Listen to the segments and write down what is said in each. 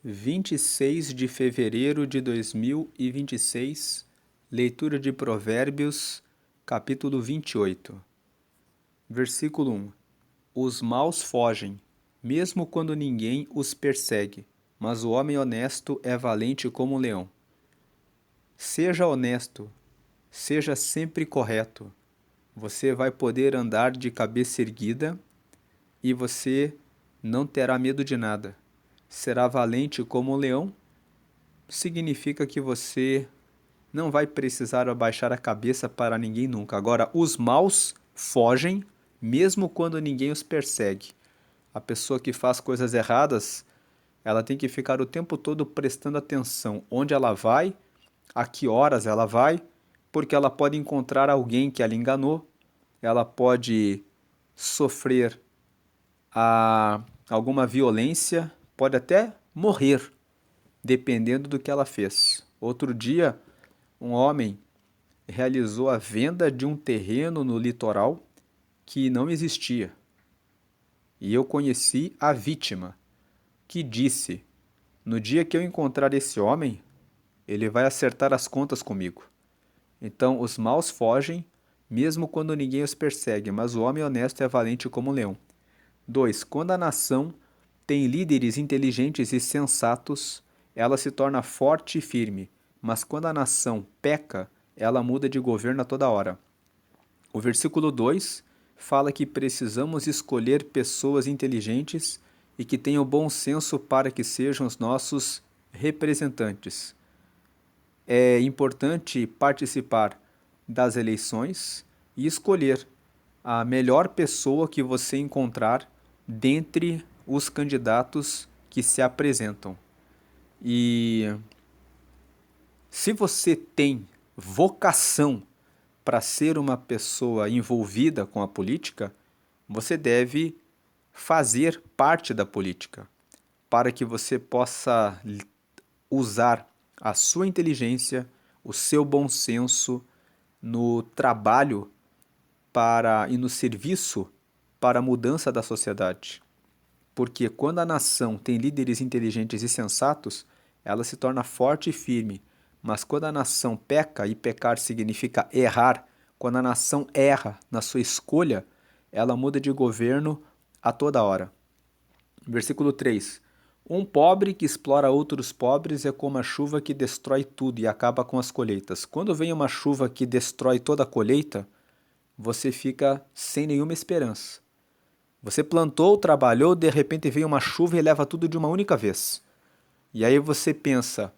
26 de fevereiro de 2026, leitura de Provérbios, capítulo 28, versículo 1. Os maus fogem, mesmo quando ninguém os persegue, mas o homem honesto é valente como um leão. Seja honesto, seja sempre correto. Você vai poder andar de cabeça erguida e você não terá medo de nada. Será valente como um leão, significa que você não vai precisar abaixar a cabeça para ninguém nunca. Agora, os maus fogem, mesmo quando ninguém os persegue. A pessoa que faz coisas erradas, ela tem que ficar o tempo todo prestando atenção onde ela vai, a que horas ela vai, porque ela pode encontrar alguém que ela enganou, ela pode sofrer alguma violência, pode até morrer, dependendo do que ela fez. Outro dia, um homem realizou a venda de um terreno no litoral que não existia. E eu conheci a vítima, que disse: no dia que eu encontrar esse homem, ele vai acertar as contas comigo. Então, os maus fogem, mesmo quando ninguém os persegue, mas o homem honesto é valente como um leão. 2. Quando a nação tem líderes inteligentes e sensatos, ela se torna forte e firme, mas quando a nação peca, ela muda de governo a toda hora. O versículo 2 fala que precisamos escolher pessoas inteligentes e que tenham bom senso para que sejam os nossos representantes. É importante participar das eleições e escolher a melhor pessoa que você encontrar dentre os candidatos que se apresentam. E se você tem vocação para ser uma pessoa envolvida com a política, você deve fazer parte da política, para que você possa usar a sua inteligência, o seu bom senso no trabalho e no serviço para a mudança da sociedade. Porque quando a nação tem líderes inteligentes e sensatos, ela se torna forte e firme. Mas quando a nação peca, e pecar significa errar, quando a nação erra na sua escolha, ela muda de governo a toda hora. Versículo 3. Um pobre que explora outros pobres é como a chuva que destrói tudo e acaba com as colheitas. Quando vem uma chuva que destrói toda a colheita, você fica sem nenhuma esperança. Você plantou, trabalhou, de repente vem uma chuva e leva tudo de uma única vez. E aí você pensa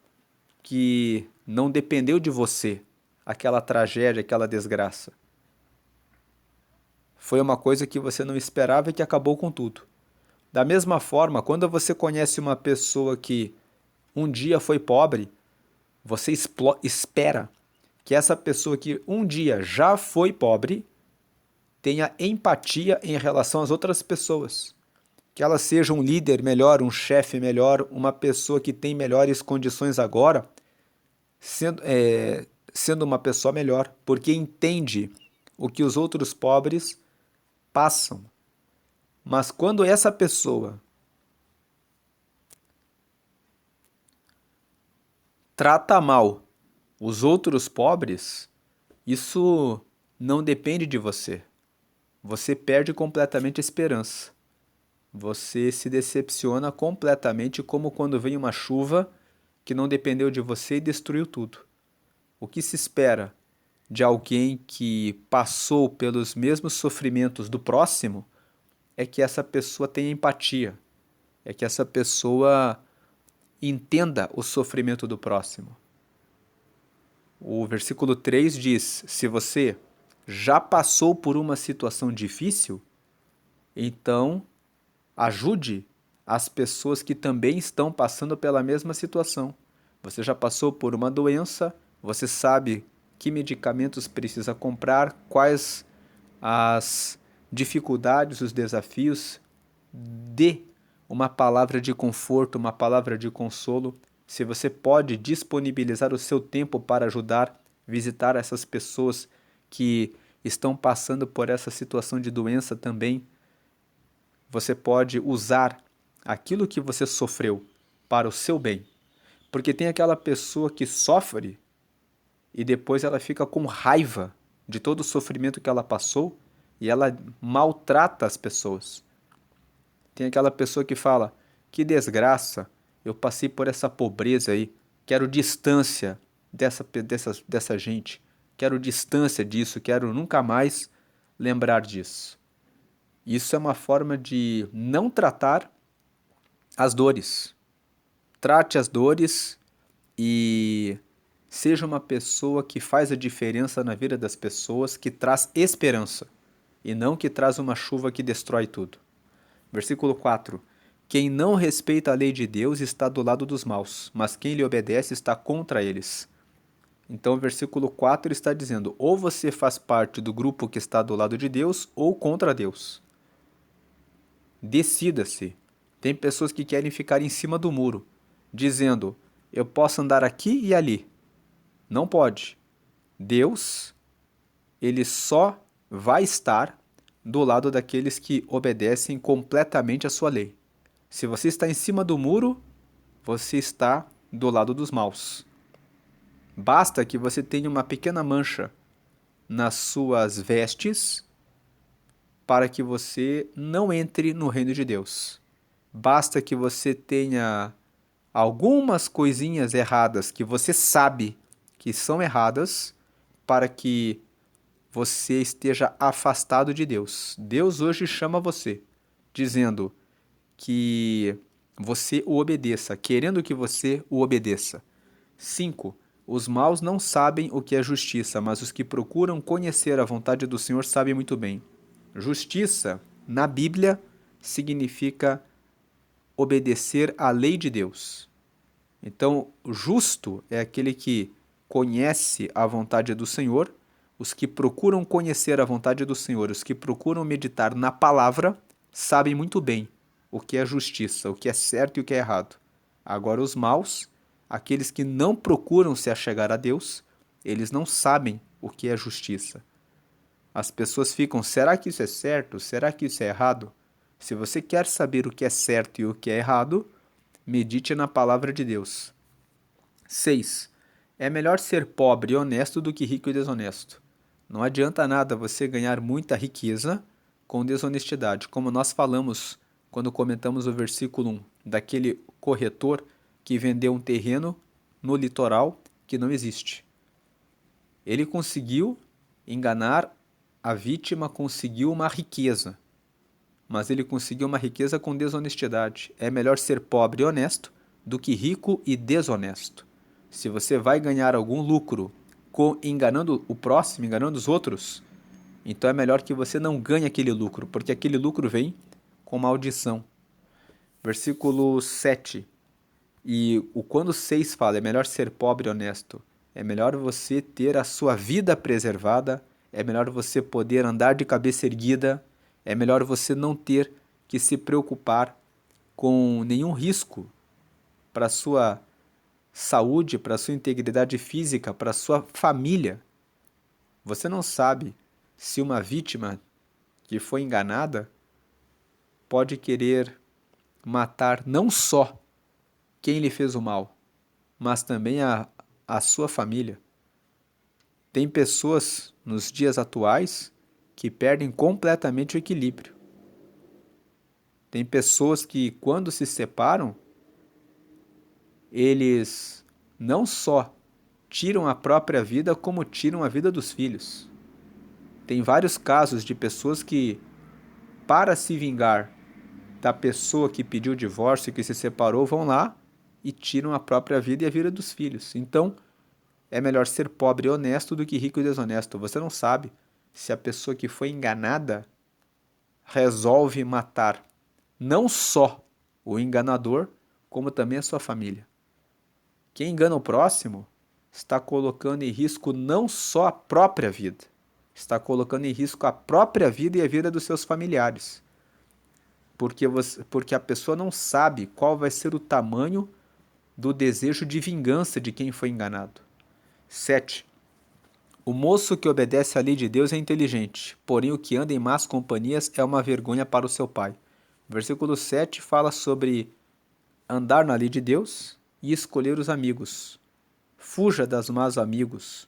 que não dependeu de você aquela tragédia, aquela desgraça. Foi uma coisa que você não esperava e que acabou com tudo. Da mesma forma, quando você conhece uma pessoa que um dia foi pobre, você espera que essa pessoa que um dia já foi pobre tenha empatia em relação às outras pessoas. Que ela seja um líder melhor, um chefe melhor, uma pessoa que tem melhores condições agora, sendo uma pessoa melhor, porque entende o que os outros pobres passam. Mas quando essa pessoa trata mal os outros pobres, isso não depende de você. Você perde completamente a esperança. Você se decepciona completamente, como quando vem uma chuva que não dependeu de você e destruiu tudo. O que se espera de alguém que passou pelos mesmos sofrimentos do próximo é que essa pessoa tenha empatia, é que essa pessoa entenda o sofrimento do próximo. O versículo 3 diz: se você já passou por uma situação difícil, então ajude as pessoas que também estão passando pela mesma situação. Você já passou por uma doença, você sabe que medicamentos precisa comprar, quais as dificuldades, os desafios. Dê uma palavra de conforto, uma palavra de consolo. Se você pode disponibilizar o seu tempo para ajudar, visitar essas pessoas que estão passando por essa situação de doença também, você pode usar aquilo que você sofreu para o seu bem. Porque tem aquela pessoa que sofre e depois ela fica com raiva de todo o sofrimento que ela passou e ela maltrata as pessoas. Tem aquela pessoa que fala: que desgraça, eu passei por essa pobreza aí, quero distância dessa gente, quero distância disso, quero nunca mais lembrar disso. Isso é uma forma de não tratar as dores. Trate as dores e seja uma pessoa que faz a diferença na vida das pessoas, que traz esperança e não que traz uma chuva que destrói tudo. Versículo 4. Quem não respeita a lei de Deus está do lado dos maus, mas quem lhe obedece está contra eles. Então, o versículo 4 está dizendo: ou você faz parte do grupo que está do lado de Deus ou contra Deus. Decida-se. Tem pessoas que querem ficar em cima do muro, dizendo: eu posso andar aqui e ali. Não pode. Deus, ele só vai estar do lado daqueles que obedecem completamente a sua lei. Se você está em cima do muro, você está do lado dos maus. Basta que você tenha uma pequena mancha nas suas vestes para que você não entre no reino de Deus. Basta que você tenha algumas coisinhas erradas que você sabe que são erradas para que você esteja afastado de Deus. Deus hoje chama você, dizendo que você o obedeça, querendo que você o obedeça. 5. Os maus não sabem o que é justiça, mas os que procuram conhecer a vontade do Senhor sabem muito bem. Justiça, na Bíblia, significa obedecer à lei de Deus. Então, o justo é aquele que conhece a vontade do Senhor. Os que procuram conhecer a vontade do Senhor, os que procuram meditar na palavra, sabem muito bem o que é justiça, o que é certo e o que é errado. Agora, os maus, aqueles que não procuram se achegar a Deus, eles não sabem o que é justiça. As pessoas ficam: será que isso é certo? Será que isso é errado? Se você quer saber o que é certo e o que é errado, medite na palavra de Deus. 6. É melhor ser pobre e honesto do que rico e desonesto. Não adianta nada você ganhar muita riqueza com desonestidade, como nós falamos quando comentamos o versículo 1, daquele corretor que vendeu um terreno no litoral que não existe. Ele conseguiu enganar a vítima, conseguiu uma riqueza, mas ele conseguiu uma riqueza com desonestidade. É melhor ser pobre e honesto do que rico e desonesto. Se você vai ganhar algum lucro enganando o próximo, enganando os outros, então é melhor que você não ganhe aquele lucro, porque aquele lucro vem com maldição. Versículo 7. E o quando 6 fala: é melhor ser pobre e honesto. É melhor você ter a sua vida preservada, é melhor você poder andar de cabeça erguida, é melhor você não ter que se preocupar com nenhum risco para a sua saúde, para a sua integridade física, para a sua família. Você não sabe se uma vítima que foi enganada pode querer matar não só quem lhe fez o mal, mas também a sua família. Tem pessoas nos dias atuais que perdem completamente o equilíbrio. Tem pessoas que, quando se separam, eles não só tiram a própria vida, como tiram a vida dos filhos. Tem vários casos de pessoas que, para se vingar da pessoa que pediu divórcio e que se separou, vão lá e tiram a própria vida e a vida dos filhos. Então, é melhor ser pobre e honesto do que rico e desonesto. Você não sabe se a pessoa que foi enganada resolve matar não só o enganador, como também a sua família. Quem engana o próximo está colocando em risco não só a própria vida, está colocando em risco a própria vida e a vida dos seus familiares. Porque a pessoa não sabe qual vai ser o tamanho do desejo de vingança de quem foi enganado. 7. O moço que obedece à lei de Deus é inteligente, porém o que anda em más companhias é uma vergonha para o seu pai. O versículo 7 fala sobre andar na lei de Deus e escolher os amigos. Fuja das más amigos.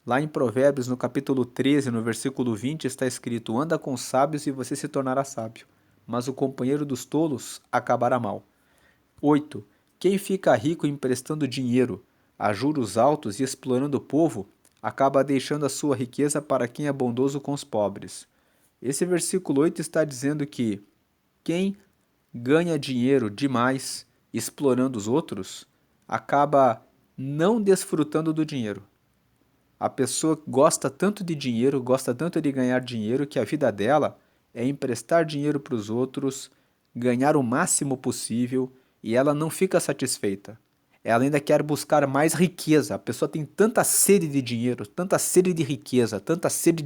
Lá em Provérbios, no capítulo 13, no versículo 20, está escrito: anda com sábios e você se tornará sábio, mas o companheiro dos tolos acabará mal. 8. Quem fica rico emprestando dinheiro a juros altos e explorando o povo, acaba deixando a sua riqueza para quem é bondoso com os pobres. Esse versículo 8 está dizendo que quem ganha dinheiro demais explorando os outros acaba não desfrutando do dinheiro. A pessoa gosta tanto de dinheiro, gosta tanto de ganhar dinheiro, que a vida dela é emprestar dinheiro para os outros, ganhar o máximo possível, e ela não fica satisfeita. Ela ainda quer buscar mais riqueza. A pessoa tem tanta sede de dinheiro, tanta sede de riqueza, tanta sede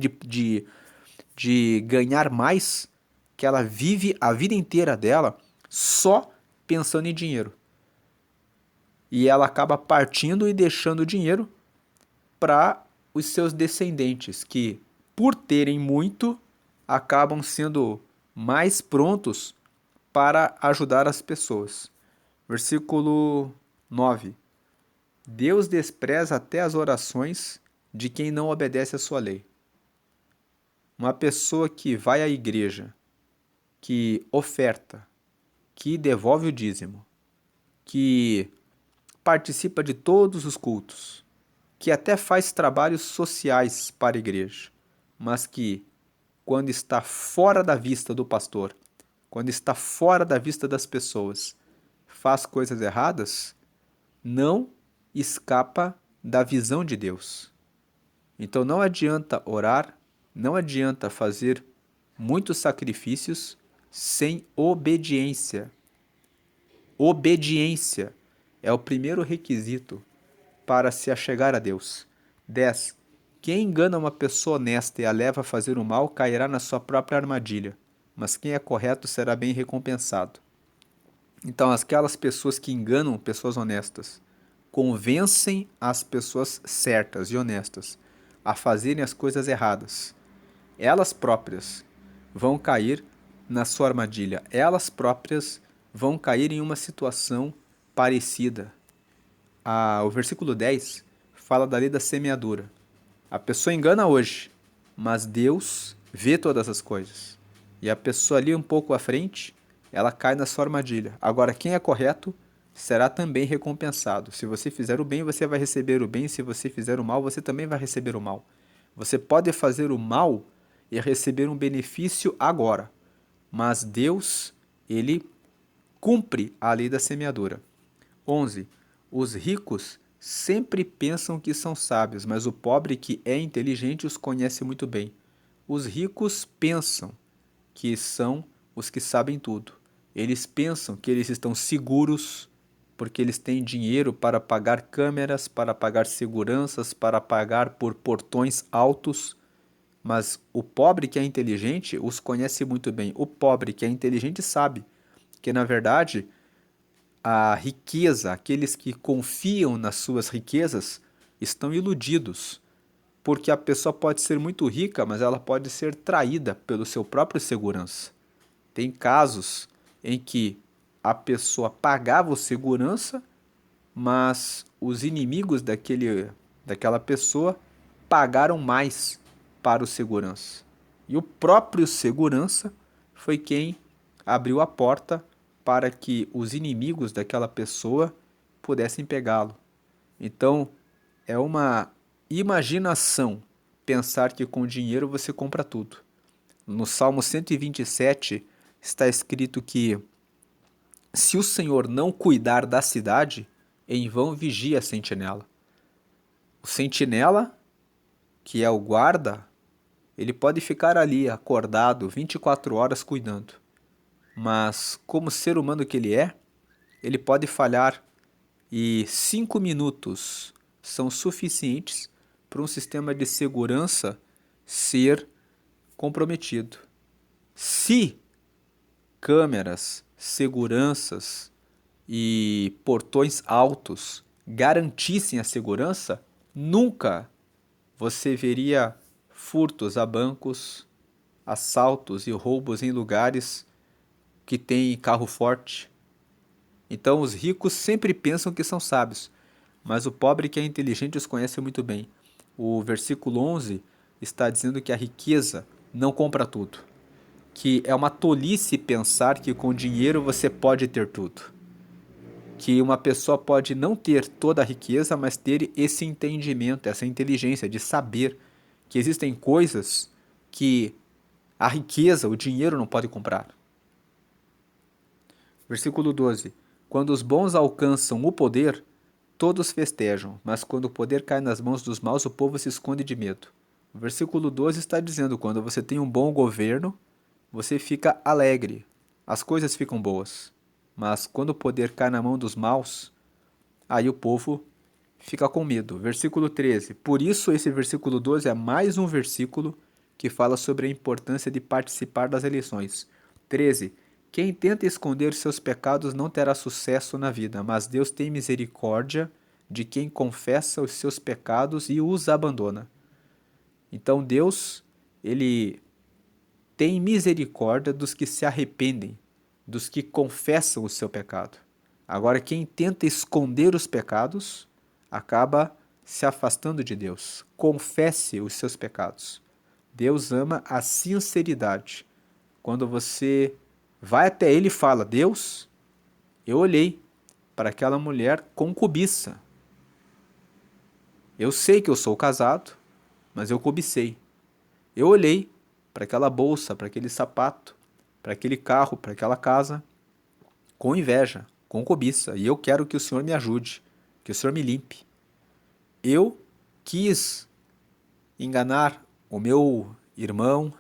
de ganhar mais, que ela vive a vida inteira dela só pensando em dinheiro. E ela acaba partindo e deixando o dinheiro para os seus descendentes, que, por terem muito, acabam sendo mais prontos para ajudar as pessoas. Versículo 9. Deus despreza até as orações de quem não obedece à sua lei. Uma pessoa que vai à igreja, que oferta, que devolve o dízimo, que participa de todos os cultos, que até faz trabalhos sociais para a igreja, mas que, quando está fora da vista do pastor, quando está fora da vista das pessoas, faz coisas erradas, não escapa da visão de Deus. Então não adianta orar, não adianta fazer muitos sacrifícios sem obediência. Obediência é o primeiro requisito para se achegar a Deus. 10. Quem engana uma pessoa honesta e a leva a fazer o mal cairá na sua própria armadilha, mas quem é correto será bem recompensado. Então, aquelas pessoas que enganam pessoas honestas convencem as pessoas certas e honestas a fazerem as coisas erradas. Elas próprias vão cair na sua armadilha. Elas próprias vão cair em uma situação parecida. O versículo 10 fala da lei da semeadura. A pessoa engana hoje, mas Deus vê todas as coisas. E a pessoa ali um pouco à frente, ela cai na sua armadilha. Agora, quem é correto será também recompensado. Se você fizer o bem, você vai receber o bem. Se você fizer o mal, você também vai receber o mal. Você pode fazer o mal e receber um benefício agora, mas Deus, ele cumpre a lei da semeadura. 11. Os ricos sempre pensam que são sábios, mas o pobre que é inteligente os conhece muito bem. Os ricos pensam que são os que sabem tudo. Eles pensam que eles estão seguros porque eles têm dinheiro para pagar câmeras, para pagar seguranças, para pagar por portões altos. Mas o pobre que é inteligente os conhece muito bem. O pobre que é inteligente sabe que, na verdade, a riqueza, aqueles que confiam nas suas riquezas, estão iludidos. Porque a pessoa pode ser muito rica, mas ela pode ser traída pelo seu próprio segurança. Tem casos em que a pessoa pagava o segurança, mas os inimigos daquela pessoa pagaram mais para o segurança. E o próprio segurança foi quem abriu a porta para que os inimigos daquela pessoa pudessem pegá-lo. Então, é uma imaginação pensar que com dinheiro você compra tudo. No Salmo 127 está escrito que se o Senhor não cuidar da cidade, em vão vigia a sentinela. O sentinela, que é o guarda, ele pode ficar ali acordado 24 horas cuidando. Mas, como ser humano que ele pode falhar e 5 minutos são suficientes para um sistema de segurança ser comprometido. Se câmeras, seguranças e portões altos garantissem a segurança, nunca você veria furtos a bancos, assaltos e roubos em lugares que tem carro forte. Então os ricos sempre pensam que são sábios, mas o pobre que é inteligente os conhece muito bem. O versículo 11 está dizendo que a riqueza não compra tudo, que é uma tolice pensar que com dinheiro você pode ter tudo, que uma pessoa pode não ter toda a riqueza, mas ter esse entendimento, essa inteligência de saber que existem coisas que a riqueza, o dinheiro não pode comprar. Versículo 12. Quando os bons alcançam o poder, todos festejam, mas quando o poder cai nas mãos dos maus, o povo se esconde de medo. O versículo 12 está dizendo: quando você tem um bom governo, você fica alegre, as coisas ficam boas. Mas quando o poder cai na mão dos maus, aí o povo fica com medo. Versículo 13. Por isso, esse versículo 12 é mais um versículo que fala sobre a importância de participar das eleições. 13. Quem tenta esconder seus pecados não terá sucesso na vida, mas Deus tem misericórdia de quem confessa os seus pecados e os abandona. Então Deus, ele tem misericórdia dos que se arrependem, dos que confessam o seu pecado. Agora, quem tenta esconder os pecados, acaba se afastando de Deus. Confesse os seus pecados. Deus ama a sinceridade. Quando você vai até Ele e fala: Deus, eu olhei para aquela mulher com cobiça. Eu sei que eu sou casado, mas eu cobicei. Eu olhei para aquela bolsa, para aquele sapato, para aquele carro, para aquela casa, com inveja, com cobiça. E eu quero que o Senhor me ajude, que o Senhor me limpe. Eu quis enganar o meu irmão,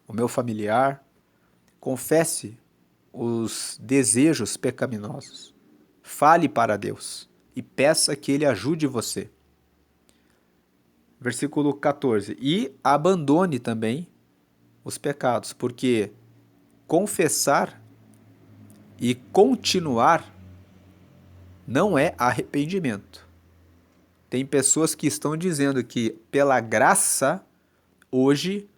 o meu familiar. Confesse os desejos pecaminosos. Fale para Deus e peça que Ele ajude você. Versículo 14. E abandone também os pecados, porque confessar e continuar não é arrependimento. Tem pessoas que estão dizendo que pela graça hoje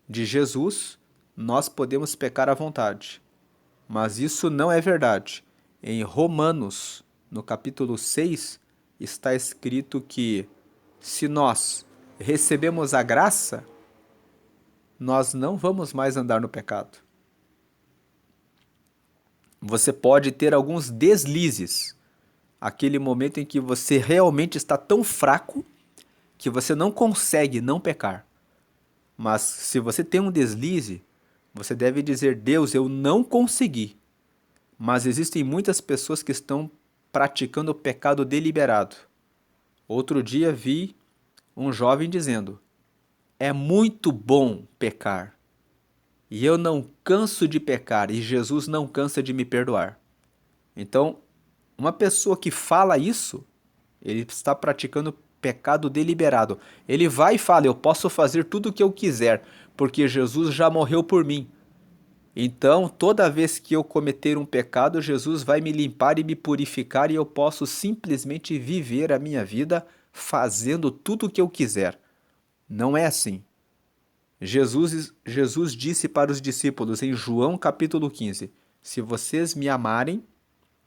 de Jesus nós podemos pecar à vontade. Mas isso não é verdade. Em Romanos, no capítulo 6, está escrito que se nós recebemos a graça, nós não vamos mais andar no pecado. Você pode ter alguns deslizes, aquele momento em que você realmente está tão fraco que você não consegue não pecar. Mas se você tem um deslize, você deve dizer: Deus, eu não consegui. Mas existem muitas pessoas que estão praticando o pecado deliberado. Outro dia vi um jovem dizendo: é muito bom pecar. E eu não canso de pecar, e Jesus não cansa de me perdoar. Então, uma pessoa que fala isso, ele está praticando pecado deliberado. Ele vai e fala: eu posso fazer tudo o que eu quiser, porque Jesus já morreu por mim. Então, toda vez que eu cometer um pecado, Jesus vai me limpar e me purificar e eu posso simplesmente viver a minha vida fazendo tudo o que eu quiser. Não é assim. Jesus disse para os discípulos em João capítulo 15: se vocês me amarem,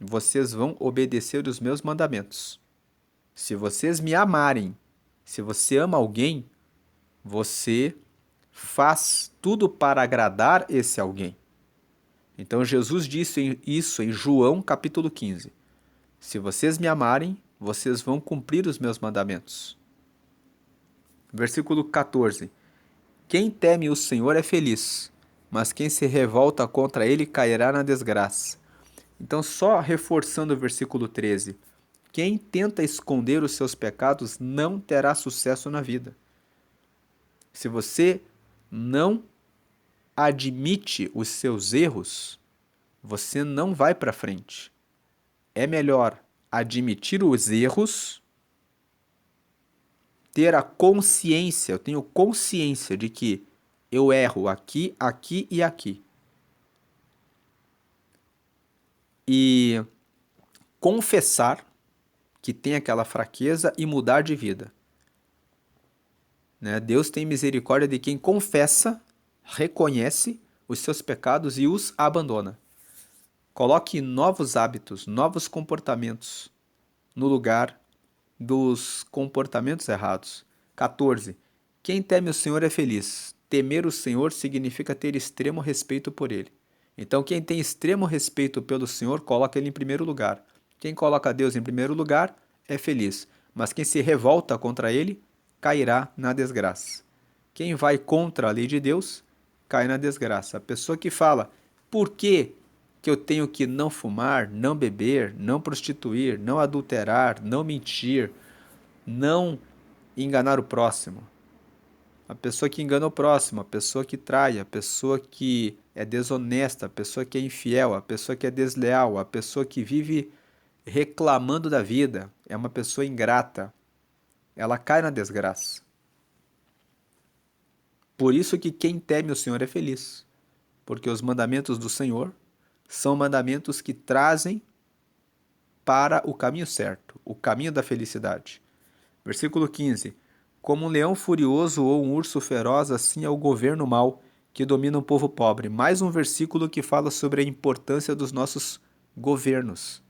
vocês vão obedecer os meus mandamentos. Se vocês me amarem, se você ama alguém, você faz tudo para agradar esse alguém. Então Jesus disse isso em João capítulo 15. Se vocês me amarem, vocês vão cumprir os meus mandamentos. Versículo 14. Quem teme o Senhor é feliz, mas quem se revolta contra ele cairá na desgraça. Então, só reforçando o versículo 13. Quem tenta esconder os seus pecados não terá sucesso na vida. Se você não admite os seus erros, você não vai para frente. É melhor admitir os erros, ter a consciência, eu tenho consciência de que eu erro aqui, aqui e aqui. E confessar que tem aquela fraqueza e mudar de vida. Né? Deus tem misericórdia de quem confessa, reconhece os seus pecados e os abandona. Coloque novos hábitos, novos comportamentos no lugar dos comportamentos errados. 14. Quem teme o Senhor é feliz. Temer o Senhor significa ter extremo respeito por Ele. Então, quem tem extremo respeito pelo Senhor, coloca Ele em primeiro lugar. Quem coloca Deus em primeiro lugar é feliz. Mas quem se revolta contra Ele, cairá na desgraça. Quem vai contra a lei de Deus, cai na desgraça. A pessoa que fala, por que eu tenho que não fumar, não beber, não prostituir, não adulterar, não mentir, não enganar o próximo? A pessoa que engana o próximo, a pessoa que trai, a pessoa que é desonesta, a pessoa que é infiel, a pessoa que é desleal, a pessoa que vive reclamando da vida, é uma pessoa ingrata. Ela cai na desgraça. Por isso que quem teme o Senhor é feliz, porque os mandamentos do Senhor são mandamentos que trazem para o caminho certo, o caminho da felicidade. Versículo 15. Como um leão furioso ou um urso feroz, assim é o governo mau que domina um povo pobre. Mais um versículo que fala sobre a importância dos nossos governos.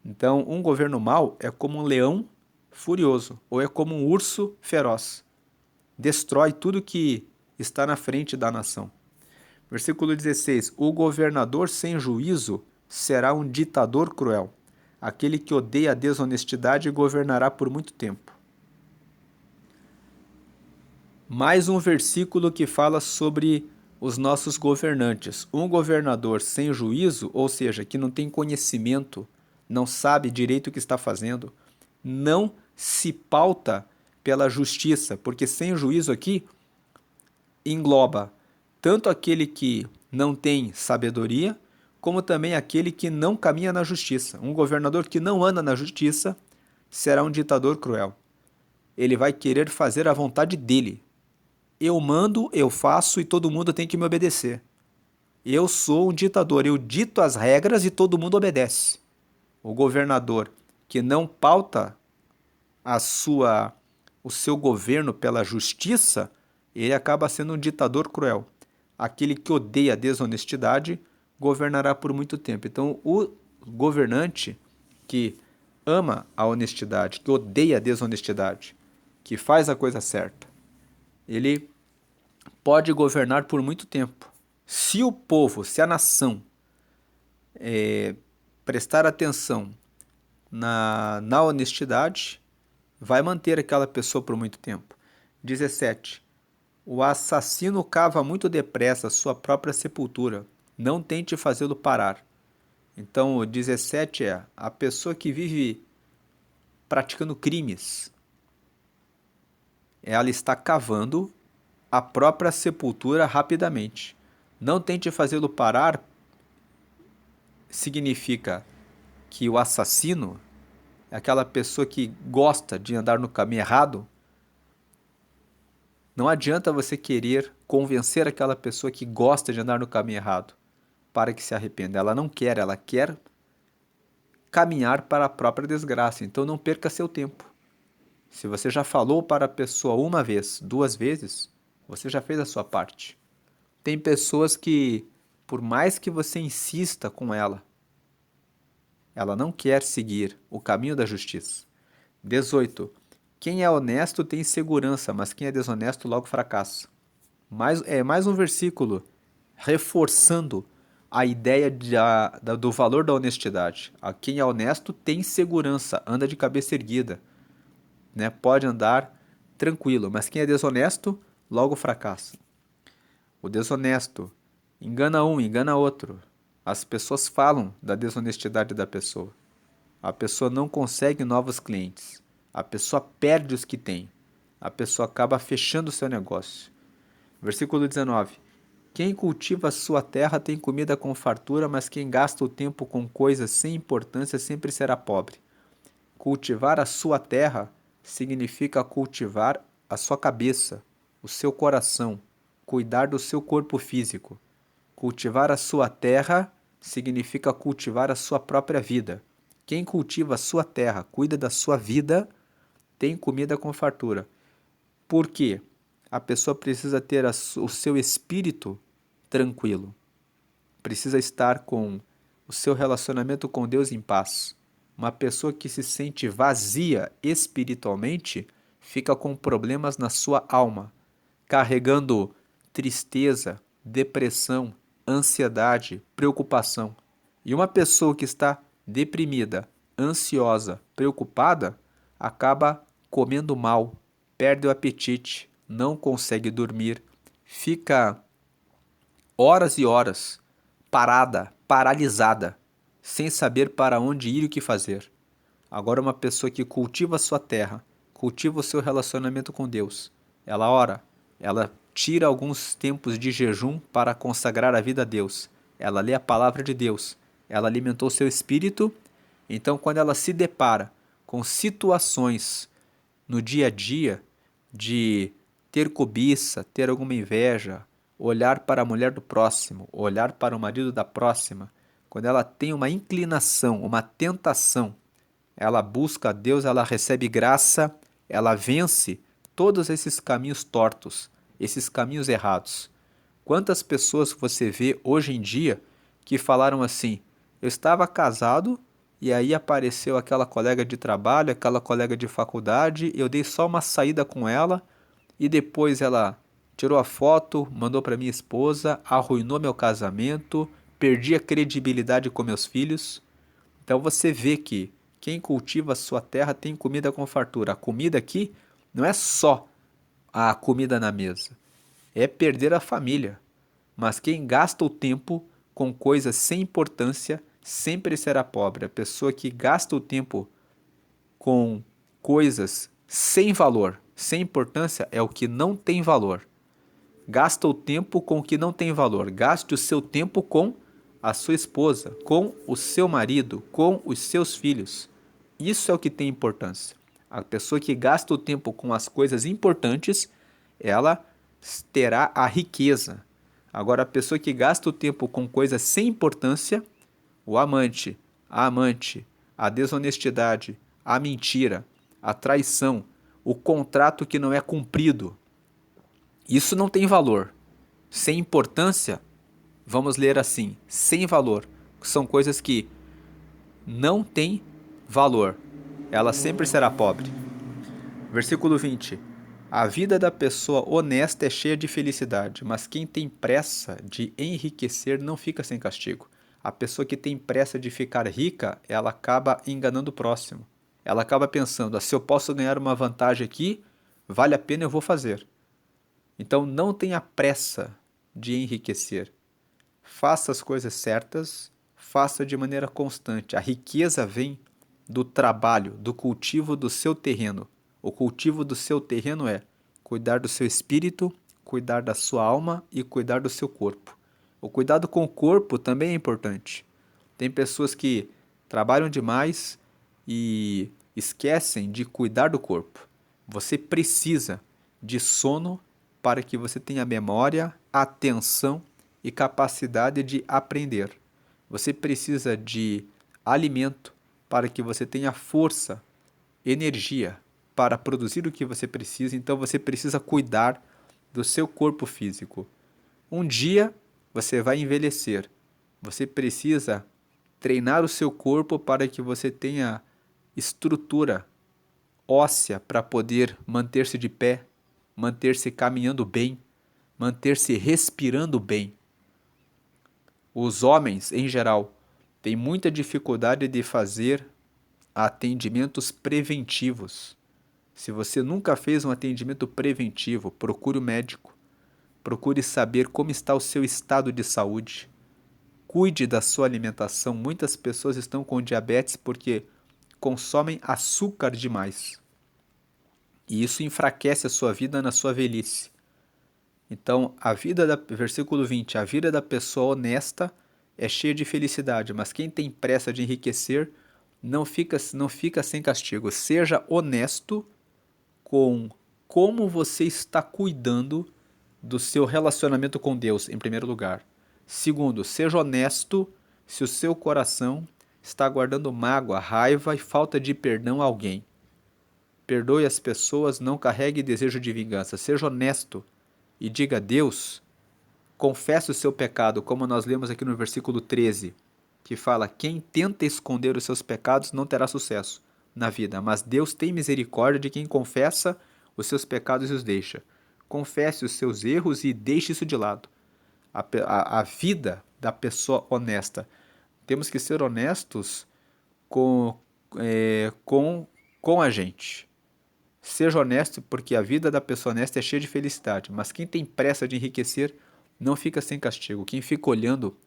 Então, um governo mau é como um leão furioso ou é como um urso feroz. Destrói tudo que está na frente da nação. Versículo 16. O governador sem juízo será um ditador cruel. Aquele que odeia a desonestidade governará por muito tempo. Mais um versículo que fala sobre os nossos governantes. Um governador sem juízo, ou seja, que não tem conhecimento, não sabe direito o que está fazendo, não se pauta pela justiça, porque sem juízo aqui engloba tanto aquele que não tem sabedoria, como também aquele que não caminha na justiça. Um governador que não anda na justiça será um ditador cruel. Ele vai querer fazer a vontade dele. Eu mando, eu faço e todo mundo tem que me obedecer. Eu sou um ditador, eu dito as regras e todo mundo obedece. O governador que não pauta o seu governo pela justiça, ele acaba sendo um ditador cruel. Aquele que odeia a desonestidade governará por muito tempo. Então, o governante que ama a honestidade, que odeia a desonestidade, que faz a coisa certa, ele pode governar por muito tempo. Se o povo, se a nação prestar atenção na honestidade, vai manter aquela pessoa por muito tempo. 17. O assassino cava muito depressa sua própria sepultura. Não tente fazê-lo parar. Então, o 17 é a pessoa que vive praticando crimes. Ela está cavando a própria sepultura rapidamente. Não tente fazê-lo parar significa que o assassino, aquela pessoa que gosta de andar no caminho errado, não adianta você querer convencer aquela pessoa que gosta de andar no caminho errado para que se arrependa. Ela não quer, ela quer caminhar para a própria desgraça. Então não perca seu tempo. Se você já falou para a pessoa uma vez, duas vezes, você já fez a sua parte. Tem pessoas que, por mais que você insista com ela não quer seguir o caminho da justiça. 18. Quem é honesto tem segurança, mas quem é desonesto logo fracassa. Mais um versículo reforçando a ideia do valor da honestidade. Quem é honesto tem segurança, anda de cabeça erguida, né? Pode andar tranquilo, mas quem é desonesto logo fracassa. O desonesto engana um, engana outro. As pessoas falam da desonestidade da pessoa. A pessoa não consegue novos clientes. A pessoa perde os que tem. A pessoa acaba fechando o seu negócio. Versículo 19. Quem cultiva a sua terra tem comida com fartura, mas quem gasta o tempo com coisas sem importância sempre será pobre. Cultivar a sua terra significa cultivar a sua cabeça, o seu coração, cuidar do seu corpo físico. Cultivar a sua terra significa cultivar a sua própria vida. Quem cultiva a sua terra, cuida da sua vida, tem comida com fartura. Por quê? A pessoa precisa ter o seu espírito tranquilo. Precisa estar com o seu relacionamento com Deus em paz. Uma pessoa que se sente vazia espiritualmente fica com problemas na sua alma, carregando tristeza, depressão, ansiedade, preocupação. E uma pessoa que está deprimida, ansiosa, preocupada, acaba comendo mal, perde o apetite, não consegue dormir, fica horas e horas parada, paralisada, sem saber para onde ir e o que fazer. Agora, uma pessoa que cultiva a sua terra, cultiva o seu relacionamento com Deus, ela ora, ela tira alguns tempos de jejum para consagrar a vida a Deus, ela lê a palavra de Deus, ela alimentou seu espírito. Então, quando ela se depara com situações no dia a dia de ter cobiça, ter alguma inveja, olhar para a mulher do próximo, olhar para o marido da próxima, quando ela tem uma inclinação, uma tentação, ela busca a Deus, ela recebe graça, ela vence todos esses caminhos tortos, esses caminhos errados. Quantas pessoas você vê hoje em dia que falaram assim: eu estava casado e aí apareceu aquela colega de trabalho, aquela colega de faculdade, eu dei só uma saída com ela e depois ela tirou a foto, mandou para minha esposa, arruinou meu casamento, perdi a credibilidade com meus filhos. Então você vê que quem cultiva a sua terra tem comida com fartura. A comida aqui não é só a comida na mesa, é perder a família. Mas quem gasta o tempo com coisas sem importância sempre será pobre. A pessoa que gasta o tempo com coisas sem valor, sem importância, é o que não tem valor. Gasta o tempo com o que não tem valor. Gaste o seu tempo com a sua esposa, com o seu marido, com os seus filhos. Isso é o que tem importância. A pessoa que gasta o tempo com as coisas importantes, ela terá a riqueza. Agora, a pessoa que gasta o tempo com coisas sem importância, o amante, a amante, a desonestidade, a mentira, a traição, o contrato que não é cumprido, isso não tem valor. Sem importância, vamos ler assim, sem valor. São coisas que não têm valor. Ela sempre será pobre. Versículo 20. A vida da pessoa honesta é cheia de felicidade, mas quem tem pressa de enriquecer não fica sem castigo. A pessoa que tem pressa de ficar rica, ela acaba enganando o próximo. Ela acaba pensando: se eu posso ganhar uma vantagem aqui, vale a pena, eu vou fazer. Então não tenha pressa de enriquecer. Faça as coisas certas, faça de maneira constante. A riqueza vem do trabalho, do cultivo do seu terreno. O cultivo do seu terreno é cuidar do seu espírito, cuidar da sua alma e cuidar do seu corpo. O cuidado com o corpo também é importante. Tem pessoas que trabalham demais e esquecem de cuidar do corpo. Você precisa de sono para que você tenha memória, atenção e capacidade de aprender. Você precisa de alimento para que você tenha força, energia para produzir o que você precisa. Então você precisa cuidar do seu corpo físico. Um dia você vai envelhecer. Você precisa treinar o seu corpo para que você tenha estrutura óssea para poder manter-se de pé, manter-se caminhando bem, manter-se respirando bem. Os homens, em geral, têm muita dificuldade de fazer atendimentos preventivos. Se você nunca fez um atendimento preventivo, procure o médico. Procure saber como está o seu estado de saúde. Cuide da sua alimentação. Muitas pessoas estão com diabetes porque consomem açúcar demais. E isso enfraquece a sua vida na sua velhice. Então, versículo 20, a vida da pessoa honesta é cheia de felicidade, mas quem tem pressa de enriquecer não fica sem castigo. Seja honesto com como você está cuidando do seu relacionamento com Deus, em primeiro lugar. Segundo, seja honesto se o seu coração está guardando mágoa, raiva e falta de perdão a alguém. Perdoe as pessoas, não carregue desejo de vingança. Seja honesto e diga a Deus, confesse o seu pecado, como nós lemos aqui no versículo 13. que fala: quem tenta esconder os seus pecados não terá sucesso na vida, mas Deus tem misericórdia de quem confessa os seus pecados e os deixa. Confesse os seus erros e deixe isso de lado. A vida da pessoa honesta. Temos que ser honestos com, é, com, com a gente. Seja honesto, porque a vida da pessoa honesta é cheia de felicidade. Mas quem tem pressa de enriquecer não fica sem castigo. Quem fica olhando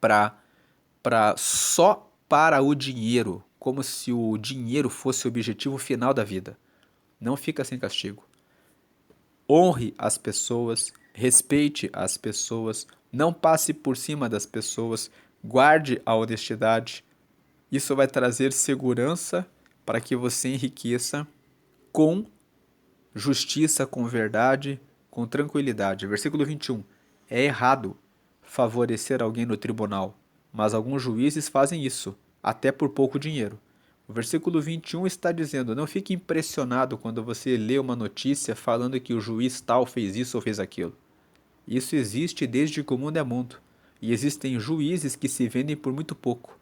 para só para o dinheiro, como se o dinheiro fosse o objetivo final da vida, não fica sem castigo. Honre as pessoas, respeite as pessoas, não passe por cima das pessoas, guarde a honestidade. Isso vai trazer segurança para que você enriqueça com justiça, com verdade, com tranquilidade. Versículo 21. É errado favorecer alguém no tribunal, mas alguns juízes fazem isso, até por pouco dinheiro. O versículo 21 está dizendo: não fique impressionado quando você lê uma notícia falando que o juiz tal fez isso ou fez aquilo. Isso existe desde que o mundo é mundo, e existem juízes que se vendem por muito pouco.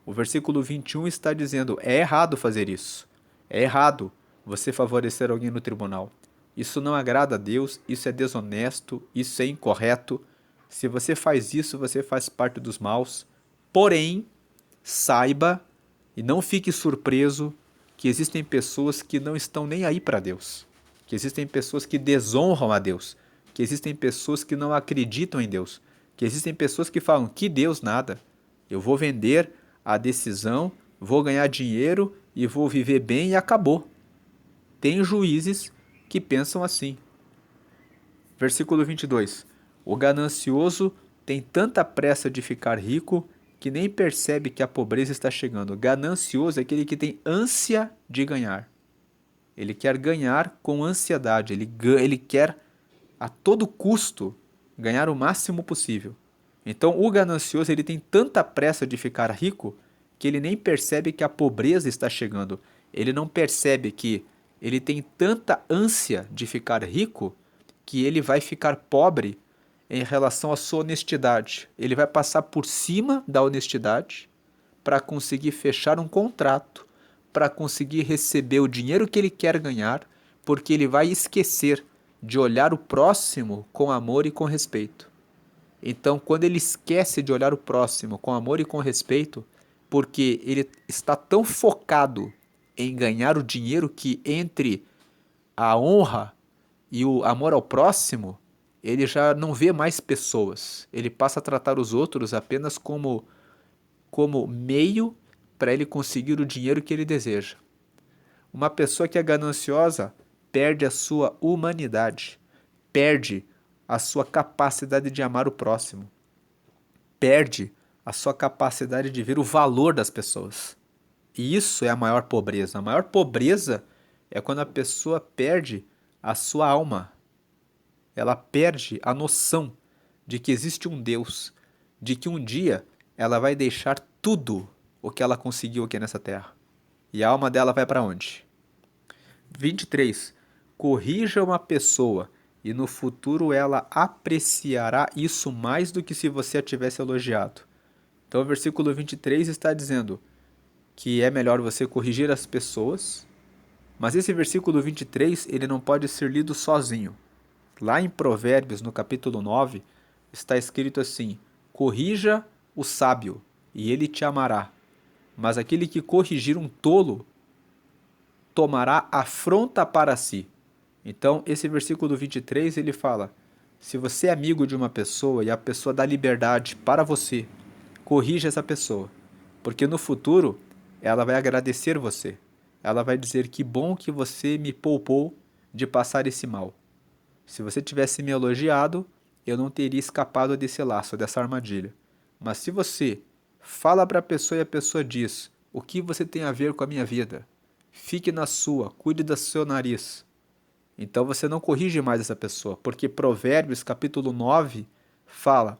O versículo 21 está dizendo: é errado fazer isso. É errado você favorecer alguém no tribunal. Isso não agrada a Deus, isso é desonesto, isso é incorreto. Se você faz isso, você faz parte dos maus. Porém, saiba e não fique surpreso que existem pessoas que não estão nem aí para Deus. Que existem pessoas que desonram a Deus. Que existem pessoas que não acreditam em Deus. Que existem pessoas que falam: que Deus nada. Eu vou vender a decisão, vou ganhar dinheiro e vou viver bem e acabou. Tem juízes que pensam assim. Versículo 22. O ganancioso tem tanta pressa de ficar rico que nem percebe que a pobreza está chegando. Ganancioso é aquele que tem ânsia de ganhar. Ele quer ganhar com ansiedade, ele quer a todo custo ganhar o máximo possível. Então, o ganancioso ele tem tanta pressa de ficar rico que ele nem percebe que a pobreza está chegando. Ele não percebe que ele tem tanta ânsia de ficar rico que ele vai ficar pobre em relação à sua honestidade. Ele vai passar por cima da honestidade para conseguir fechar um contrato, para conseguir receber o dinheiro que ele quer ganhar, porque ele vai esquecer de olhar o próximo com amor e com respeito. Então, quando ele esquece de olhar o próximo com amor e com respeito, porque ele está tão focado em ganhar o dinheiro que entre a honra e o amor ao próximo, ele já não vê mais pessoas. Ele passa a tratar os outros apenas como meio para ele conseguir o dinheiro que ele deseja. Uma pessoa que é gananciosa perde a sua humanidade, perde a sua capacidade de amar o próximo, perde a sua capacidade de ver o valor das pessoas. E isso é a maior pobreza. A maior pobreza é quando a pessoa perde a sua alma. Ela perde a noção de que existe um Deus, de que um dia ela vai deixar tudo o que ela conseguiu aqui nessa terra. E a alma dela vai para onde? 23. Corrija uma pessoa e no futuro ela apreciará isso mais do que se você a tivesse elogiado. Então o versículo 23 está dizendo que é melhor você corrigir as pessoas, mas esse versículo 23 ele não pode ser lido sozinho. Lá em Provérbios, no capítulo 9, está escrito assim: corrija o sábio e ele te amará, mas aquele que corrigir um tolo tomará afronta para si. Então, esse versículo 23, ele fala: se você é amigo de uma pessoa e a pessoa dá liberdade para você, corrija essa pessoa, porque no futuro ela vai agradecer você. Ela vai dizer: que bom que você me poupou de passar esse mal. Se você tivesse me elogiado, eu não teria escapado desse laço, dessa armadilha. Mas se você fala para a pessoa e a pessoa diz: o que você tem a ver com a minha vida? Fique na sua, cuide do seu nariz. Então você não corrige mais essa pessoa, porque Provérbios capítulo 9 fala: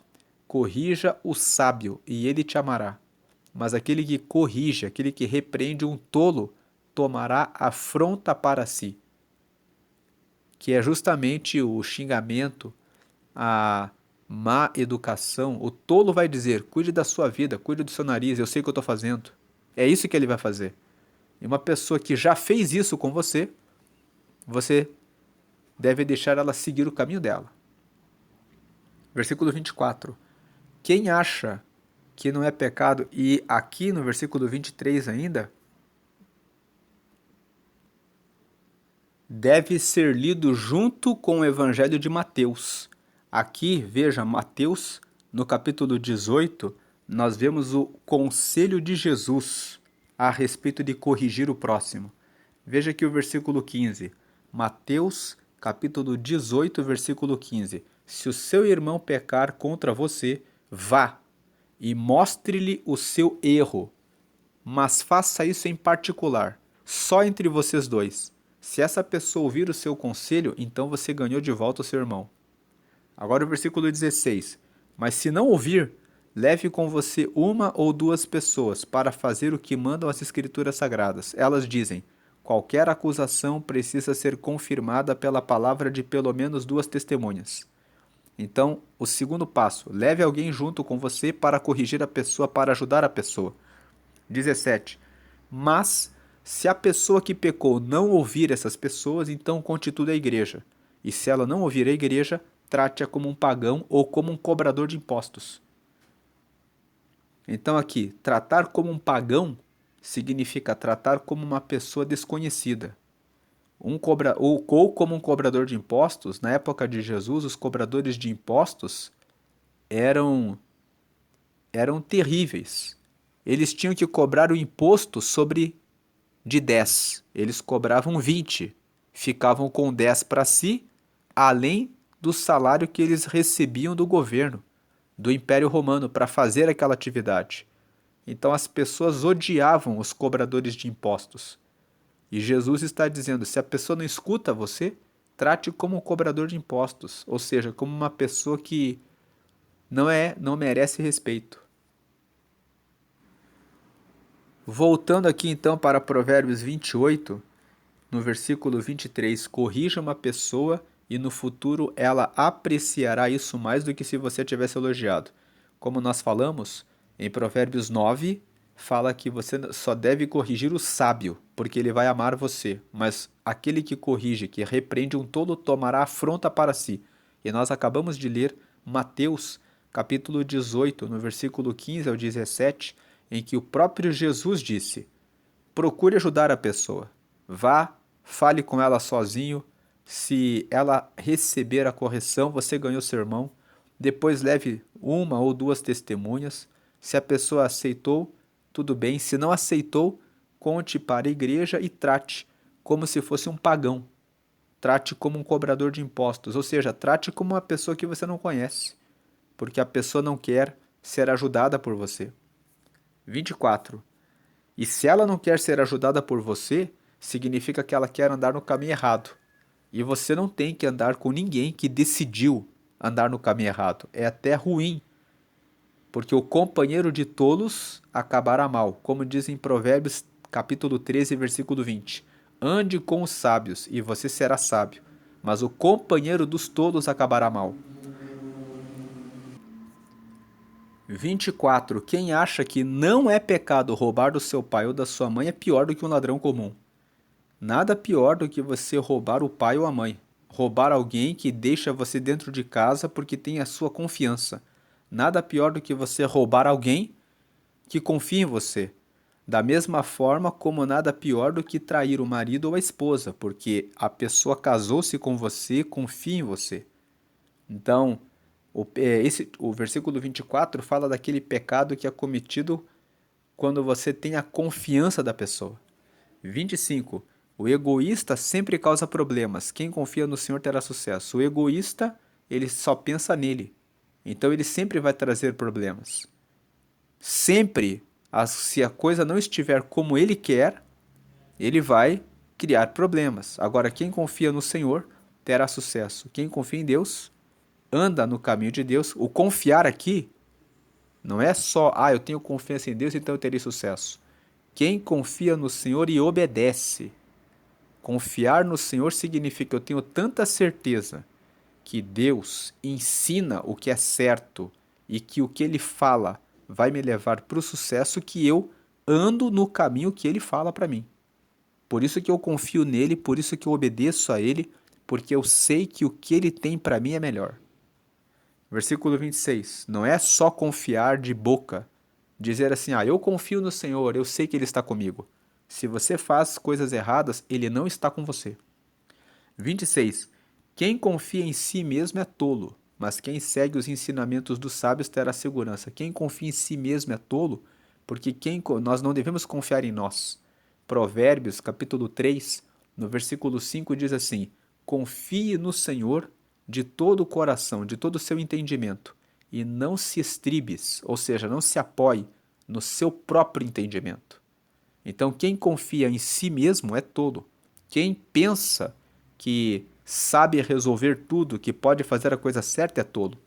corrija o sábio e ele te amará. Mas aquele que corrige, aquele que repreende um tolo, tomará afronta para si. Que é justamente o xingamento, a má educação, o tolo vai dizer: cuide da sua vida, cuide do seu nariz, eu sei o que eu estou fazendo. É isso que ele vai fazer. E uma pessoa que já fez isso com você, você deve deixar ela seguir o caminho dela. Versículo 24. Quem acha que não é pecado, e aqui no versículo 23 ainda, deve ser lido junto com o Evangelho de Mateus. Aqui, veja, Mateus, no capítulo 18, nós vemos o conselho de Jesus a respeito de corrigir o próximo. Veja aqui o versículo 15. Mateus, capítulo 18, versículo 15. Se o seu irmão pecar contra você, vá e mostre-lhe o seu erro, mas faça isso em particular, só entre vocês dois. Se essa pessoa ouvir o seu conselho, então você ganhou de volta o seu irmão. Agora o versículo 16. Mas se não ouvir, leve com você uma ou duas pessoas para fazer o que mandam as Escrituras Sagradas. Elas dizem: qualquer acusação precisa ser confirmada pela palavra de pelo menos duas testemunhas. Então, o segundo passo, leve alguém junto com você para corrigir a pessoa, para ajudar a pessoa. 17. Mas, se a pessoa que pecou não ouvir essas pessoas, então conte tudo à igreja. E se ela não ouvir a igreja, trate-a como um pagão ou como um cobrador de impostos. Então aqui, tratar como um pagão significa tratar como uma pessoa desconhecida. Ou como um cobrador de impostos. Na época de Jesus, os cobradores de impostos eram terríveis. Eles tinham que cobrar o imposto sobre de 10. Eles cobravam 20. Ficavam com 10 para si, além do salário que eles recebiam do governo, do Império Romano, para fazer aquela atividade. Então as pessoas odiavam os cobradores de impostos. E Jesus está dizendo: se a pessoa não escuta você, trate como um cobrador de impostos, ou seja, como uma pessoa que não merece respeito. Voltando aqui então para Provérbios 28, no versículo 23, corrija uma pessoa e no futuro ela apreciará isso mais do que se você tivesse elogiado. Como nós falamos, em Provérbios 9, fala que você só deve corrigir o sábio, porque ele vai amar você, mas aquele que corrige, que repreende um tolo, tomará afronta para si. E nós acabamos de ler Mateus, capítulo 18, no versículo 15 ao 17, em que o próprio Jesus disse: procure ajudar a pessoa. Vá, fale com ela sozinho. Se ela receber a correção, você ganhou o sermão. Depois leve uma ou duas testemunhas. Se a pessoa aceitou, tudo bem. Se não aceitou, conte para a igreja e trate como se fosse um pagão. Trate como um cobrador de impostos, ou seja, trate como uma pessoa que você não conhece, porque a pessoa não quer ser ajudada por você. 24. E se ela não quer ser ajudada por você, significa que ela quer andar no caminho errado. E você não tem que andar com ninguém que decidiu andar no caminho errado. É até ruim, porque o companheiro de tolos acabará mal, como diz em Provérbios capítulo 13, versículo 20. Ande com os sábios e você será sábio, mas o companheiro dos tolos acabará mal. 24. Quem acha que não é pecado roubar do seu pai ou da sua mãe é pior do que um ladrão comum. Nada pior do que você roubar o pai ou a mãe. Roubar alguém que deixa você dentro de casa porque tem a sua confiança. Nada pior do que você roubar alguém que confia em você. Da mesma forma como nada pior do que trair o marido ou a esposa, porque a pessoa casou-se com você, confia em você. Então, o versículo 24 fala daquele pecado que é cometido quando você tem a confiança da pessoa. 25. O egoísta sempre causa problemas. Quem confia no Senhor terá sucesso. O egoísta, ele só pensa nele. Então ele sempre vai trazer problemas. Sempre, se a coisa não estiver como ele quer, ele vai criar problemas. Agora, quem confia no Senhor terá sucesso. Quem confia em Deus anda no caminho de Deus. O confiar aqui não é só, eu tenho confiança em Deus, então eu terei sucesso. Quem confia no Senhor e obedece. Confiar no Senhor significa que eu tenho tanta certeza que Deus ensina o que é certo e que o que Ele fala vai me levar para o sucesso, que eu ando no caminho que Ele fala para mim. Por isso que eu confio nele, por isso que eu obedeço a Ele, porque eu sei que o que Ele tem para mim é melhor. Versículo 26. Não é só confiar de boca, dizer assim, eu confio no Senhor, eu sei que Ele está comigo. Se você faz coisas erradas, Ele não está com você. 26. Quem confia em si mesmo é tolo, mas quem segue os ensinamentos dos sábios terá segurança. Quem confia em si mesmo é tolo, porque nós não devemos confiar em nós. Provérbios, capítulo 3, no versículo 5, diz assim: confie no Senhor de todo o coração, de todo o seu entendimento, e não se estribes, ou seja, não se apoie no seu próprio entendimento. Então, quem confia em si mesmo é tolo. Quem pensa que sabe resolver tudo, que pode fazer a coisa certa é tolo.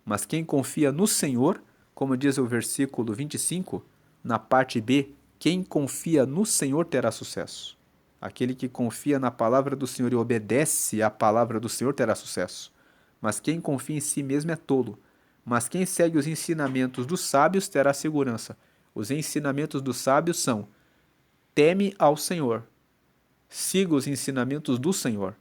Mas quem confia no Senhor, como diz o versículo 25, na parte B, quem confia no Senhor terá sucesso. Aquele que confia na palavra do Senhor e obedece à palavra do Senhor terá sucesso. Mas quem confia em si mesmo é tolo. Mas quem segue os ensinamentos dos sábios terá segurança. Os ensinamentos dos sábios são: teme ao Senhor, siga os ensinamentos do Senhor,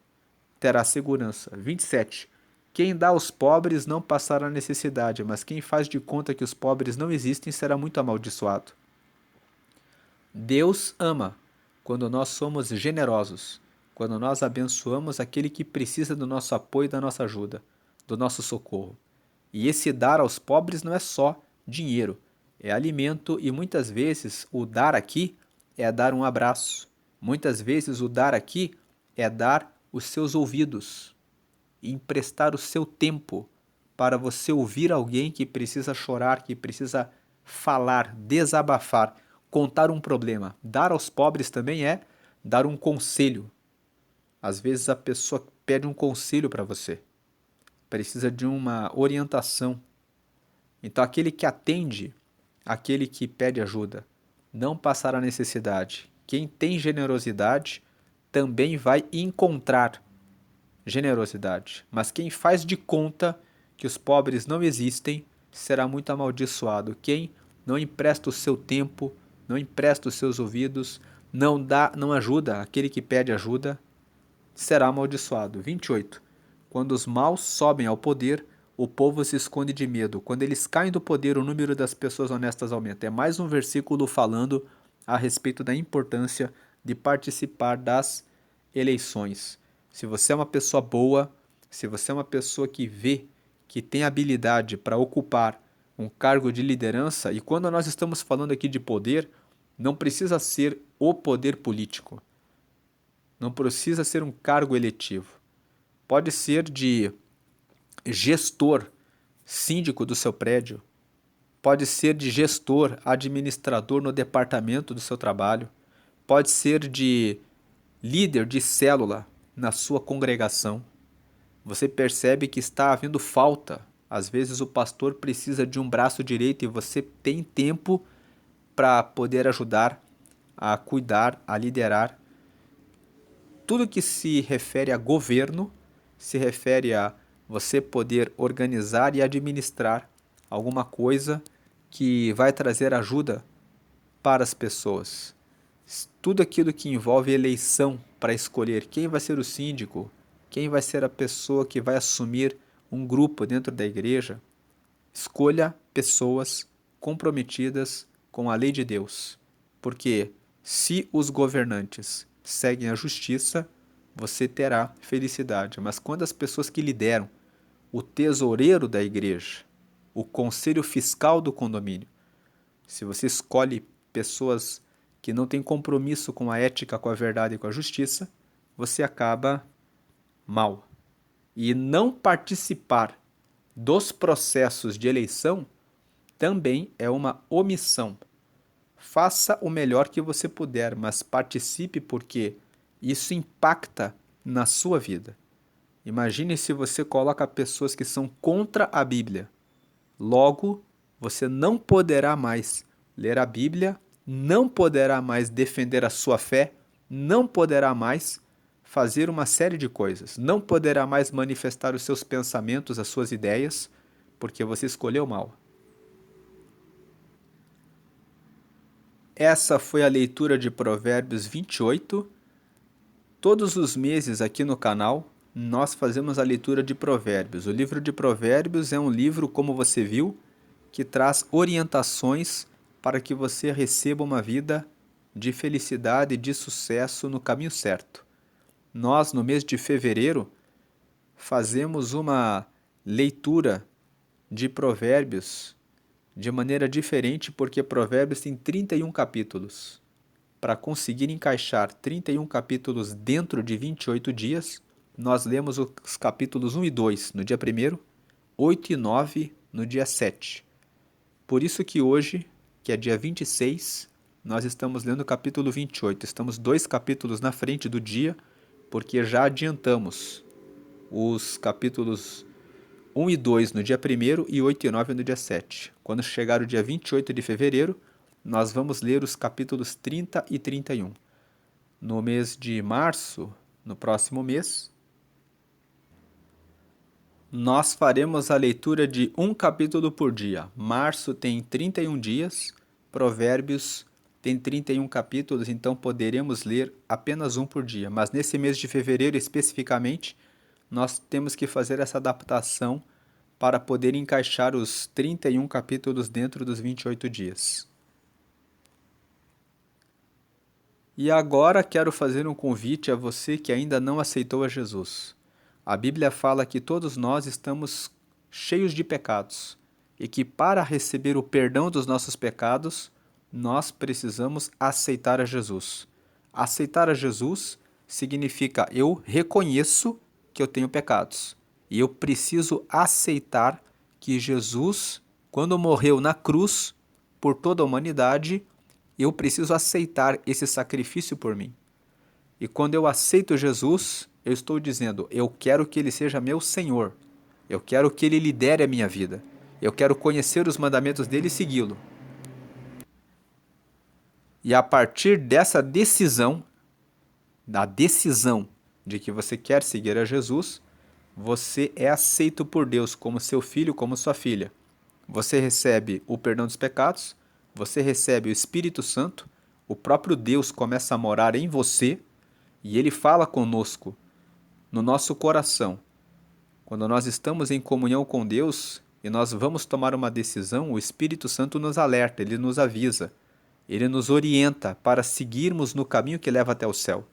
terá segurança. 27. Quem dá aos pobres não passará necessidade, mas quem faz de conta que os pobres não existem será muito amaldiçoado. Deus ama quando nós somos generosos, quando nós abençoamos aquele que precisa do nosso apoio e da nossa ajuda, do nosso socorro. E esse dar aos pobres não é só dinheiro, é alimento, e muitas vezes o dar aqui é dar um abraço. Muitas vezes o dar aqui é dar os seus ouvidos, emprestar o seu tempo para você ouvir alguém que precisa chorar, que precisa falar, desabafar, contar um problema. Dar aos pobres também é dar um conselho. Às vezes a pessoa pede um conselho para você, precisa de uma orientação. Então aquele que atende, aquele que pede ajuda, não passará necessidade. Quem tem generosidade também vai encontrar generosidade. Mas quem faz de conta que os pobres não existem será muito amaldiçoado. Quem não empresta o seu tempo, não empresta os seus ouvidos, não ajuda aquele que pede ajuda, será amaldiçoado. 28. Quando os maus sobem ao poder, o povo se esconde de medo. Quando eles caem do poder, o número das pessoas honestas aumenta. É mais um versículo falando a respeito da importância de participar das eleições. Se você é uma pessoa boa, se você é uma pessoa que vê que tem habilidade para ocupar um cargo de liderança, e quando nós estamos falando aqui de poder, não precisa ser o poder político. Não precisa ser um cargo eletivo. Pode ser de gestor, síndico do seu prédio. Pode ser de gestor, administrador no departamento do seu trabalho. Pode ser de líder de célula na sua congregação. Você percebe que está havendo falta. Às vezes o pastor precisa de um braço direito e você tem tempo para poder ajudar a cuidar, a liderar. Tudo que se refere a governo se refere a você poder organizar e administrar alguma coisa que vai trazer ajuda para as pessoas. Tudo aquilo que envolve eleição para escolher quem vai ser o síndico, quem vai ser a pessoa que vai assumir um grupo dentro da igreja, escolha pessoas comprometidas com a lei de Deus. Porque se os governantes seguem a justiça, você terá felicidade. Mas quando as pessoas que lideram, o tesoureiro da igreja, o conselho fiscal do condomínio, se você escolhe pessoas que não têm compromisso com a ética, com a verdade e com a justiça, você acaba mal. E não participar dos processos de eleição também é uma omissão. Faça o melhor que você puder, mas participe, porque isso impacta na sua vida. Imagine se você coloca pessoas que são contra a Bíblia. Logo, você não poderá mais ler a Bíblia, não poderá mais defender a sua fé, não poderá mais fazer uma série de coisas. Não poderá mais manifestar os seus pensamentos, as suas ideias, porque você escolheu mal. Essa foi a leitura de Provérbios 28. Todos os meses aqui no canal, nós fazemos a leitura de Provérbios. O livro de Provérbios é um livro, como você viu, que traz orientações para que você receba uma vida de felicidade e de sucesso no caminho certo. Nós, no mês de fevereiro, fazemos uma leitura de Provérbios de maneira diferente, porque Provérbios tem 31 capítulos. Para conseguir encaixar 31 capítulos dentro de 28 dias, nós lemos os capítulos 1 e 2 no dia 1º, 8 e 9 no dia 7. Por isso que hoje, que é dia 26, nós estamos lendo o capítulo 28. Estamos 2 capítulos na frente do dia, porque já adiantamos os capítulos 1 e 2 no dia 1º e 8 e 9 no dia 7. Quando chegar o dia 28 de fevereiro, nós vamos ler os capítulos 30 e 31. No mês de março, no próximo mês, nós faremos a leitura de um capítulo por dia. Março tem 31 dias, Provérbios tem 31 capítulos, então poderemos ler apenas um por dia. Mas nesse mês de fevereiro especificamente, nós temos que fazer essa adaptação para poder encaixar os 31 capítulos dentro dos 28 dias. E agora quero fazer um convite a você que ainda não aceitou a Jesus. A Bíblia fala que todos nós estamos cheios de pecados e que para receber o perdão dos nossos pecados, nós precisamos aceitar a Jesus. Aceitar a Jesus significa eu reconheço que eu tenho pecados e eu preciso aceitar que Jesus, quando morreu na cruz por toda a humanidade, eu preciso aceitar esse sacrifício por mim. E quando eu aceito Jesus, eu estou dizendo, eu quero que Ele seja meu Senhor. Eu quero que Ele lidere a minha vida. Eu quero conhecer os mandamentos dEle e segui-lo. E a partir dessa decisão, da decisão de que você quer seguir a Jesus, você é aceito por Deus como seu filho, como sua filha. Você recebe o perdão dos pecados, você recebe o Espírito Santo, o próprio Deus começa a morar em você e Ele fala conosco no nosso coração. Quando nós estamos em comunhão com Deus e nós vamos tomar uma decisão, o Espírito Santo nos alerta, Ele nos avisa, Ele nos orienta para seguirmos no caminho que leva até o céu.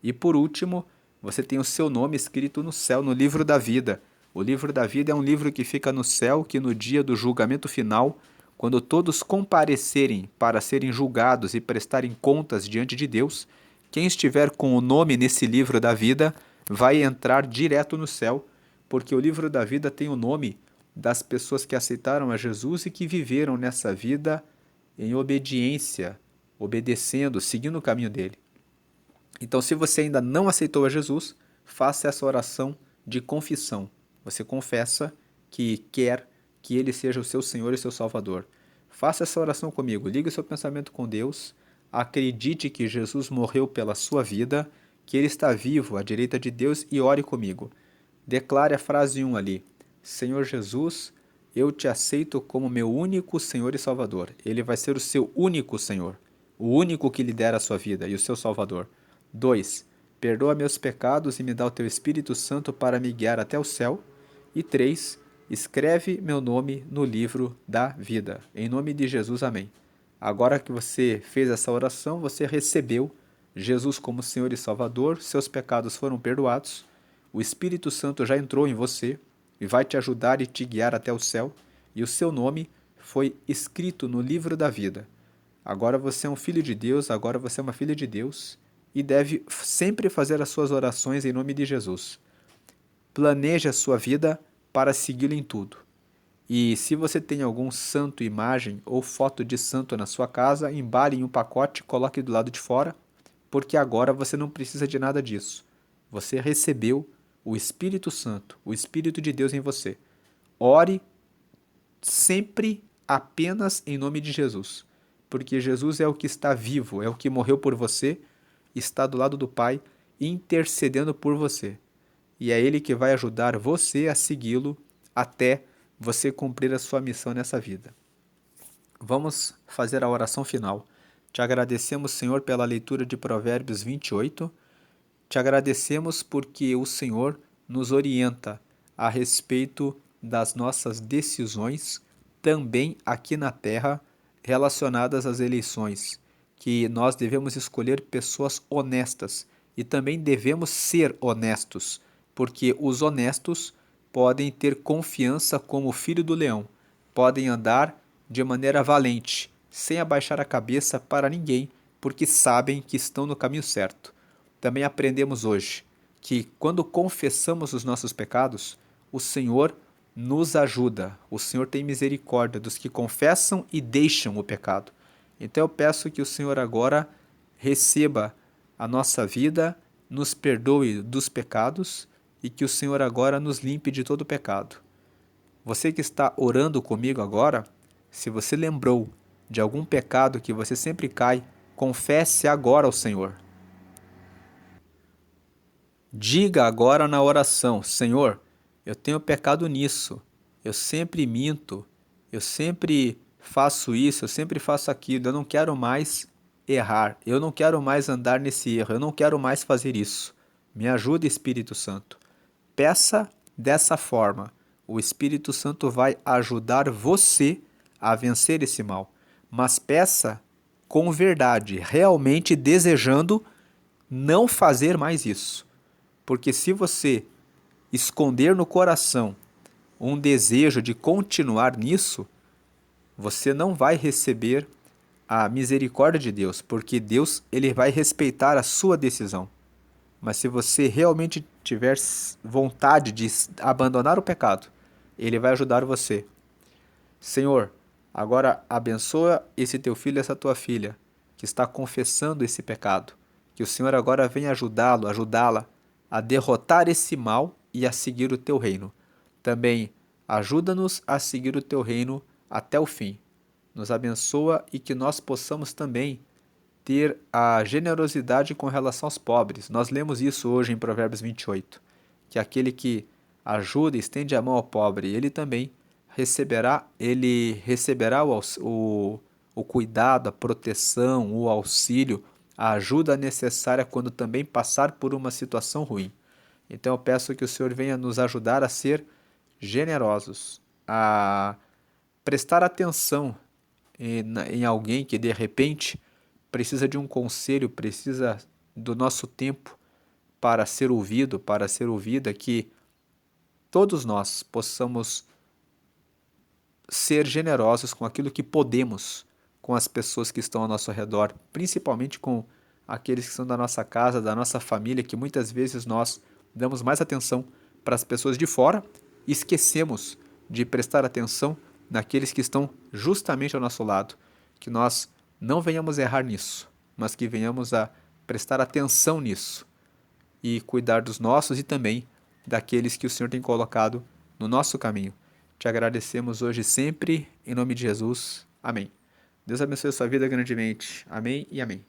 E por último, você tem o seu nome escrito no céu, no livro da vida. O livro da vida é um livro que fica no céu, que no dia do julgamento final, quando todos comparecerem para serem julgados e prestarem contas diante de Deus, quem estiver com o nome nesse livro da vida vai entrar direto no céu, porque o livro da vida tem o nome das pessoas que aceitaram a Jesus e que viveram nessa vida em obediência, obedecendo, seguindo o caminho dele. Então, se você ainda não aceitou a Jesus, faça essa oração de confissão. Você confessa que quer que Ele seja o seu Senhor e seu Salvador. Faça essa oração comigo, ligue o seu pensamento com Deus, acredite que Jesus morreu pela sua vida, que Ele está vivo à direita de Deus e ore comigo. Declare a frase 1 ali, Senhor Jesus, eu te aceito como meu único Senhor e Salvador. Ele vai ser o seu único Senhor, o único que lidera a sua vida e o seu Salvador. 2. Perdoa meus pecados e me dá o teu Espírito Santo para me guiar até o céu. E 3. Escreve meu nome no livro da vida. Em nome de Jesus, amém. Agora que você fez essa oração, você recebeu Jesus como Senhor e Salvador, seus pecados foram perdoados, o Espírito Santo já entrou em você e vai te ajudar e te guiar até o céu, e o seu nome foi escrito no livro da vida. Agora você é um filho de Deus, agora você é uma filha de Deus, e deve sempre fazer as suas orações em nome de Jesus. Planeje a sua vida para segui-lo em tudo. E se você tem algum santo, imagem ou foto de santo na sua casa, embale em um pacote e coloque do lado de fora, porque agora você não precisa de nada disso. Você recebeu o Espírito Santo, o Espírito de Deus em você. Ore sempre apenas em nome de Jesus, porque Jesus é o que está vivo, é o que morreu por você, está do lado do Pai intercedendo por você. E é Ele que vai ajudar você a segui-lo até você cumprir a sua missão nessa vida. Vamos fazer a oração final. Te agradecemos, Senhor, pela leitura de Provérbios 28. Te agradecemos porque o Senhor nos orienta a respeito das nossas decisões, também aqui na terra, relacionadas às eleições, que nós devemos escolher pessoas honestas e também devemos ser honestos, porque os honestos podem ter confiança como filho do leão, podem andar de maneira valente, sem abaixar a cabeça para ninguém, porque sabem que estão no caminho certo. Também aprendemos hoje que quando confessamos os nossos pecados, o Senhor nos ajuda, o Senhor tem misericórdia dos que confessam e deixam o pecado. Então eu peço que o Senhor agora receba a nossa vida, nos perdoe dos pecados e que o Senhor agora nos limpe de todo pecado. Você que está orando comigo agora, se você lembrou de algum pecado que você sempre cai, confesse agora ao Senhor. Diga agora na oração: Senhor, eu tenho pecado nisso, eu sempre minto, eu sempre faço isso, eu sempre faço aquilo, eu não quero mais errar, eu não quero mais andar nesse erro, eu não quero mais fazer isso. Me ajude, Espírito Santo. Peça dessa forma. O Espírito Santo vai ajudar você a vencer esse mal. Mas peça com verdade, realmente desejando não fazer mais isso. Porque se você esconder no coração um desejo de continuar nisso, você não vai receber a misericórdia de Deus, porque Deus ele vai respeitar a sua decisão. Mas se você realmente tiver vontade de abandonar o pecado, ele vai ajudar você. Senhor, agora abençoa esse teu filho e essa tua filha que está confessando esse pecado. Que o Senhor agora venha ajudá-lo, ajudá-la a derrotar esse mal e a seguir o teu reino. Também ajuda-nos a seguir o teu reino até o fim. Nos abençoa e que nós possamos também ter a generosidade com relação aos pobres. Nós lemos isso hoje em Provérbios 28, que aquele que ajuda e estende a mão ao pobre, ele receberá o cuidado, a proteção, o auxílio, a ajuda necessária quando também passar por uma situação ruim. Então eu peço que o Senhor venha nos ajudar a ser generosos, a prestar atenção em alguém que de repente precisa de um conselho, precisa do nosso tempo para ser ouvido, para ser ouvida, que todos nós possamos ser generosos com aquilo que podemos com as pessoas que estão ao nosso redor, principalmente com aqueles que são da nossa casa, da nossa família, que muitas vezes nós damos mais atenção para as pessoas de fora e esquecemos de prestar atenção naqueles que estão justamente ao nosso lado. Que nós não venhamos errar nisso, mas que venhamos a prestar atenção nisso e cuidar dos nossos e também daqueles que o Senhor tem colocado no nosso caminho. Te agradecemos hoje e sempre, em nome de Jesus. Amém. Deus abençoe a sua vida grandemente. Amém e amém.